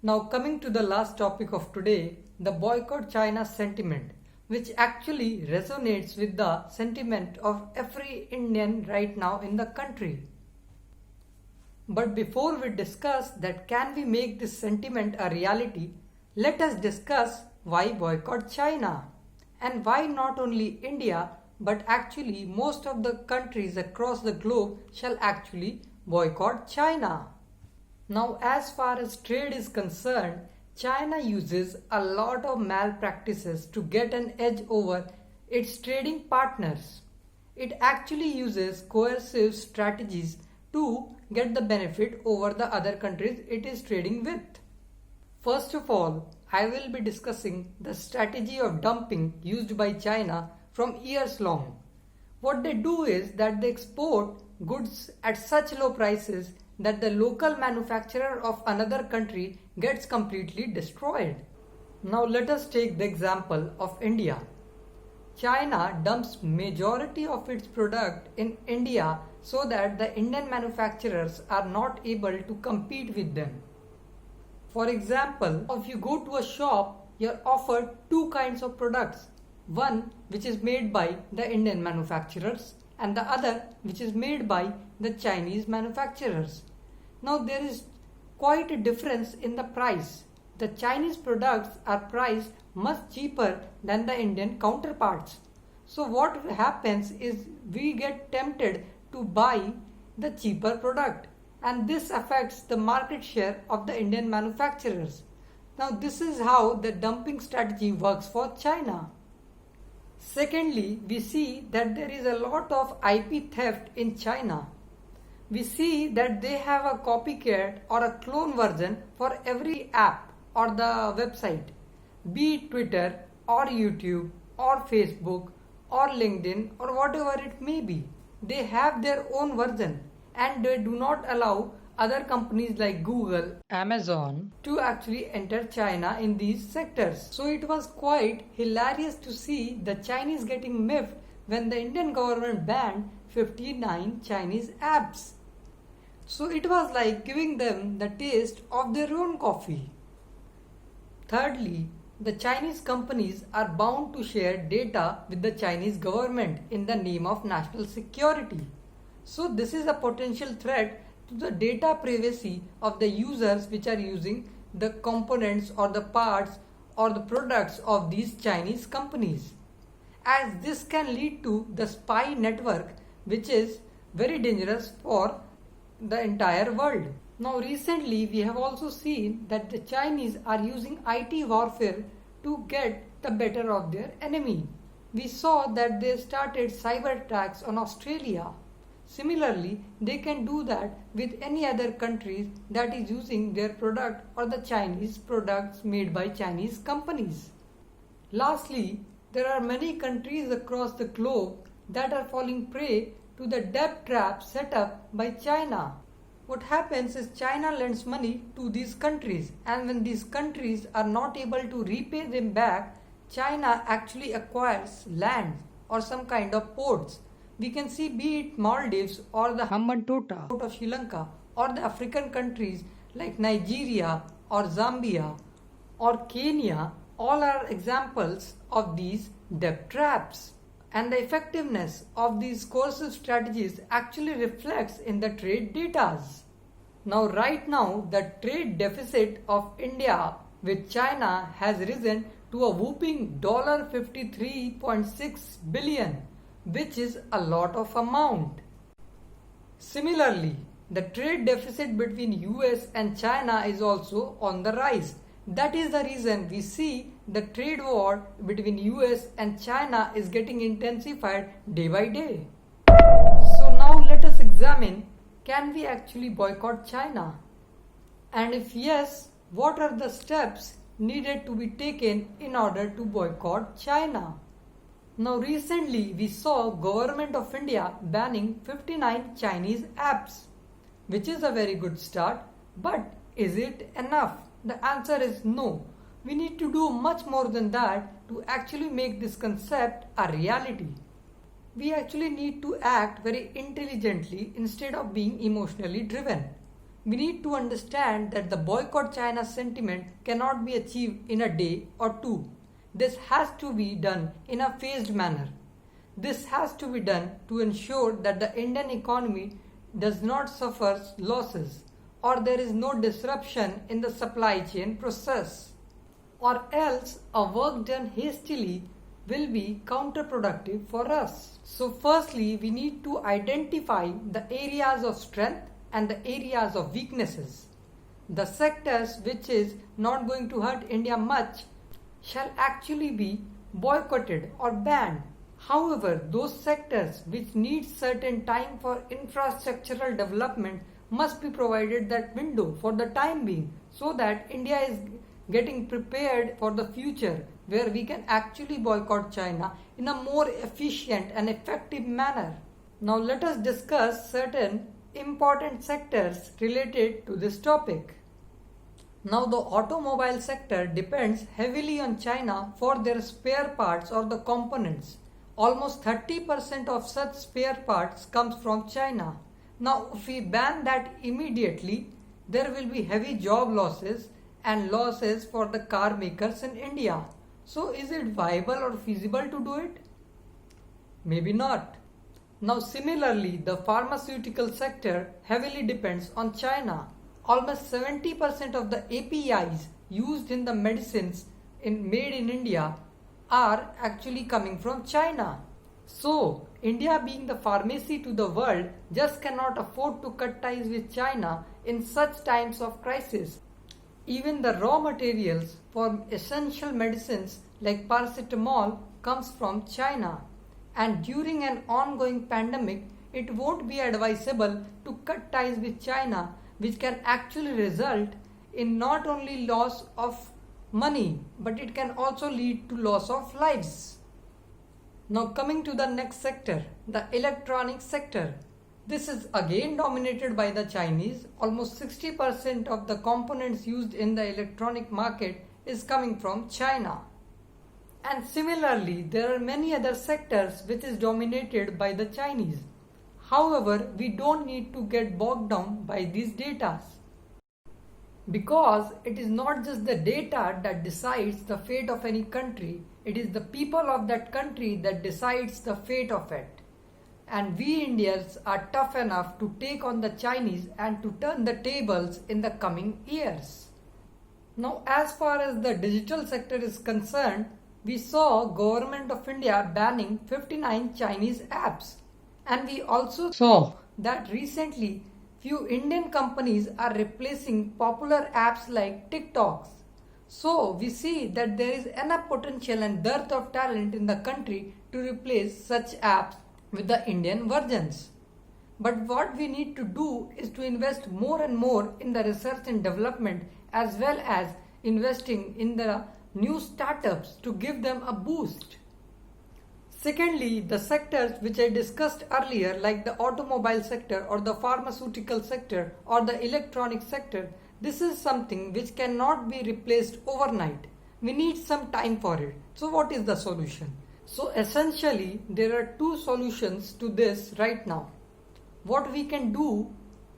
Now coming to the last topic of today, the boycott China sentiment, which actually resonates with the sentiment of every Indian right now in the country. But before we discuss that can we make this sentiment a reality, let us discuss why boycott China and why not only India but actually most of the countries across the globe shall actually boycott China. Now, as far as trade is concerned, China uses a lot of malpractices to get an edge over its trading partners. It actually uses coercive strategies to get the benefit over the other countries it is trading with. First of all, I will be discussing the strategy of dumping used by China from years long. What they do is that they export goods at such low prices that the local manufacturer of another country gets completely destroyed. Now let us take the example of India. China dumps majority of its product in India so that the Indian manufacturers are not able to compete with them. For example, if you go to a shop, you are offered two kinds of products. One which is made by the Indian manufacturers and the other which is made by the Chinese manufacturers. Now there is quite a difference in the price. The Chinese products are priced much cheaper than the Indian counterparts. So what happens is we get tempted to buy the cheaper product, and this affects the market share of the Indian manufacturers. Now this is how the dumping strategy works for China. Secondly, we see that there is a lot of IP theft in China. We see that they have a copycat or a clone version for every app or the website, be it Twitter or YouTube or Facebook or LinkedIn or whatever it may be. They have their own version and they do not allow other companies like Google, Amazon to actually enter China in these sectors. So it was quite hilarious to see the Chinese getting miffed when the Indian government banned 59 Chinese apps. So it was like giving them the taste of their own coffee. Thirdly, the Chinese companies are bound to share data with the Chinese government in the name of national security. So this is a potential threat to the data privacy of the users which are using the components or the parts or the products of these Chinese companies, as this can lead to the spy network, which is very dangerous for the entire world. Now recently we have also seen that the Chinese are using IT warfare to get the better of their enemy. We saw that they started cyber attacks on Australia. Similarly, they can do that with any other countries that is using their product or the Chinese products made by Chinese companies. Lastly, there are many countries across the globe that are falling prey to the debt trap set up by China. What happens is China lends money to these countries, and when these countries are not able to repay them back, China actually acquires land or some kind of ports. We can see be it Maldives or the Hambantota of Sri Lanka or the African countries like Nigeria or Zambia or Kenya, all are examples of these debt traps. And the effectiveness of these coercive strategies actually reflects in the trade data. Now right now the trade deficit of India with China has risen to a whooping $53.6 billion, which is a lot of amount. Similarly, the trade deficit between US and China is also on the rise. That is the reason we see the trade war between US and China is getting intensified day by day. So now let us examine, can we actually boycott China? And if yes, what are the steps needed to be taken in order to boycott China? Now recently we saw Government of India banning 59 Chinese apps, which is a very good start, but is it enough? The answer is no. We need to do much more than that to actually make this concept a reality. We actually need to act very intelligently instead of being emotionally driven. We need to understand that the boycott China sentiment cannot be achieved in a day or two. This has to be done in a phased manner. This has to be done to ensure that the Indian economy does not suffer losses or there is no disruption in the supply chain process, or else a work done hastily will be counterproductive for us. So firstly, we need to identify the areas of strength and the areas of weaknesses. The sectors which is not going to hurt India much shall actually be boycotted or banned. However, those sectors which need certain time for infrastructural development must be provided that window for the time being, so that India is getting prepared for the future where we can actually boycott China in a more efficient and effective manner. Now let us discuss certain important sectors related to this topic. Now the automobile sector depends heavily on China for their spare parts or the components. Almost 30% of such spare parts comes from China. Now if we ban that immediately, there will be heavy job losses and losses for the car makers in India. So is it viable or feasible to do it? Maybe not. Now similarly, the pharmaceutical sector heavily depends on China. Almost 70% of the APIs used in the medicines made in India are actually coming from China. So India, being the pharmacy to the world, just cannot afford to cut ties with China in such times of crisis. Even the raw materials for essential medicines like paracetamol comes from China. And during an ongoing pandemic, it won't be advisable to cut ties with China, which can actually result in not only loss of money, but it can also lead to loss of lives. Now coming to the next sector, the electronic sector. This is again dominated by the Chinese. Almost 60% of the components used in the electronic market is coming from China. And similarly, there are many other sectors which is dominated by the Chinese. However, we don't need to get bogged down by these data, because it is not just the data that decides the fate of any country, it is the people of that country that decides the fate of it. And we Indians are tough enough to take on the Chinese and to turn the tables in the coming years. Now as far as the digital sector is concerned, we saw Government of India banning 59 Chinese apps. And we also saw that recently few Indian companies are replacing popular apps like TikToks. So we see that there is enough potential and dearth of talent in the country to replace such apps with the Indian versions. But what we need to do is to invest more and more in the research and development, as well as investing in the new startups to give them a boost. Secondly, the sectors which I discussed earlier, like the automobile sector or the pharmaceutical sector or the electronic sector, this is something which cannot be replaced overnight. We need some time for it. So what is the solution? So essentially, there are two solutions to this right now. What we can do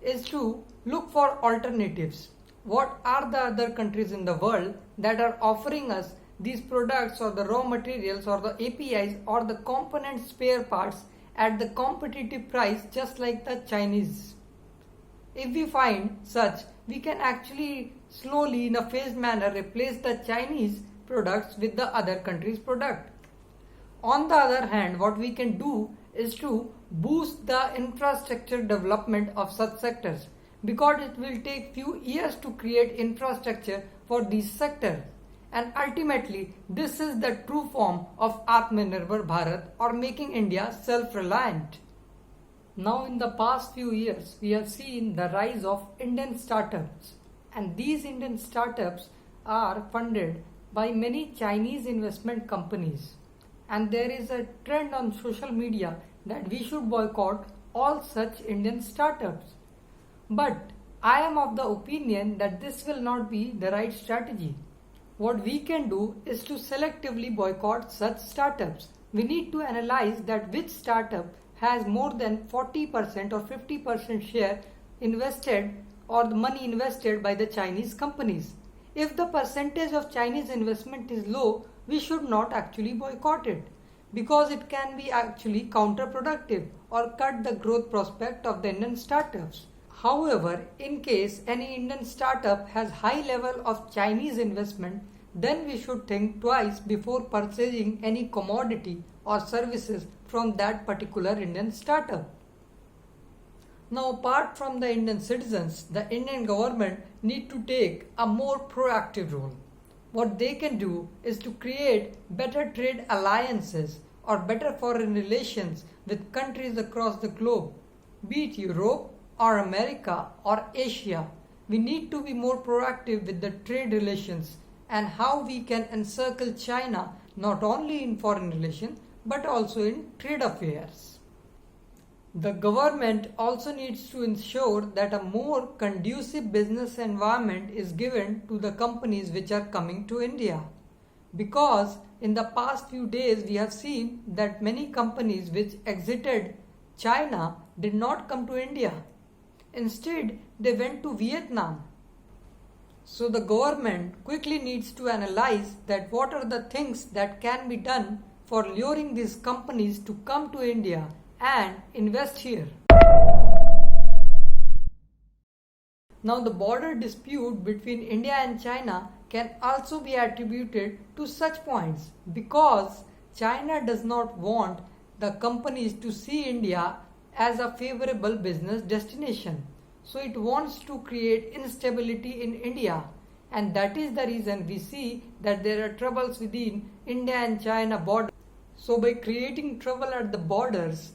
is to look for alternatives. What are the other countries in the world that are offering us these products or the raw materials or the APIs or the component spare parts at the competitive price, just like the Chinese? If we find such, we can actually slowly in a phased manner replace the Chinese products with the other country's product. On the other hand, what we can do is to boost the infrastructure development of such sectors, because it will take few years to create infrastructure for these sectors. And ultimately, this is the true form of Atmanirbhar Bharat, or making India self-reliant. Now in the past few years, we have seen the rise of Indian startups, and these Indian startups are funded by many Chinese investment companies. And there is a trend on social media that we should boycott all such Indian startups. But I am of the opinion that this will not be the right strategy. What we can do is to selectively boycott such startups. We need to analyze that which startup has more than 40% or 50% share invested or the money invested by the Chinese companies. If the percentage of Chinese investment is low, we should not actually boycott it, because it can be actually counterproductive or cut the growth prospect of the Indian startups. However, in case any Indian startup has high level of Chinese investment, then we should think twice before purchasing any commodity or services from that particular Indian startup. Now, apart from the Indian citizens, the Indian government need to take a more proactive role. What they can do is to create better trade alliances or better foreign relations with countries across the globe, be it Europe or America or Asia. We need to be more proactive with the trade relations and how we can encircle China not only in foreign relations but also in trade affairs. The government also needs to ensure that a more conducive business environment is given to the companies which are coming to India. Because in the past few days we have seen that many companies which exited China did not come to India. Instead, they went to Vietnam. So the government quickly needs to analyze that what are the things that can be done for luring these companies to come to India and invest here. Now, the border dispute between India and China can also be attributed to such points, because China does not want the companies to see India as a favorable business destination. So it wants to create instability in India, and that is the reason we see that there are troubles within India and China border. So by creating trouble at the borders,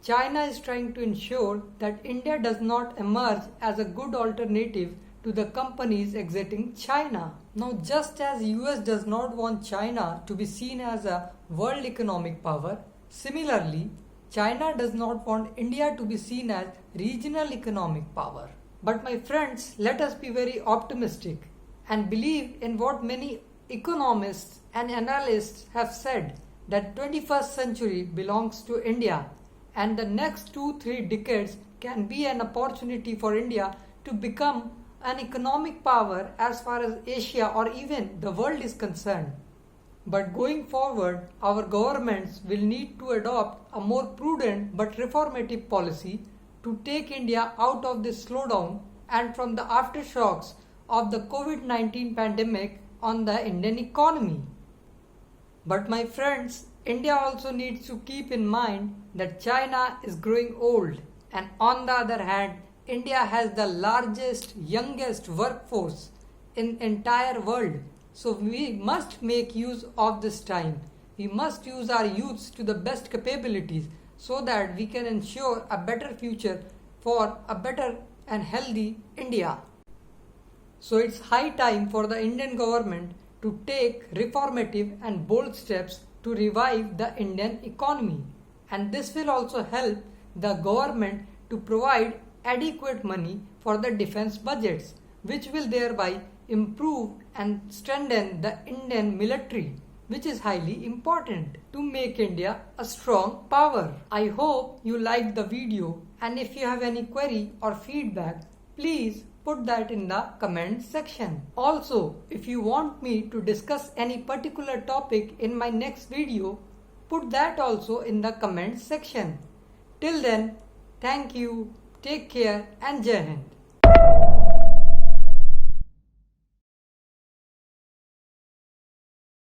China is trying to ensure that India does not emerge as a good alternative to the companies exiting China. Now, just as US does not want China to be seen as a world economic power, similarly, China does not want India to be seen as regional economic power. But my friends, let us be very optimistic and believe in what many economists and analysts have said, that 21st century belongs to India, and the next 2-3 decades can be an opportunity for India to become an economic power as far as Asia or even the world is concerned. But going forward, our governments will need to adopt a more prudent but reformative policy to take India out of this slowdown and from the aftershocks of the COVID-19 pandemic on the Indian economy. But my friends, India also needs to keep in mind that China is growing old, and on the other hand, India has the largest, youngest workforce in entire world. So we must make use of this time. We must use our youths to the best capabilities so that we can ensure a better future for a better and healthy India. So it's high time for the Indian government to take reformative and bold steps to revive the Indian economy. And this will also help the government to provide adequate money for the defense budgets, which will thereby improve and strengthen the Indian military, which is highly important to make India a strong power. I hope you liked the video, and if you have any query or feedback, please put that in the comment section. Also, if you want me to discuss any particular topic in my next video, put that also in the comment section. Till then, thank you, take care, and Jai Hind.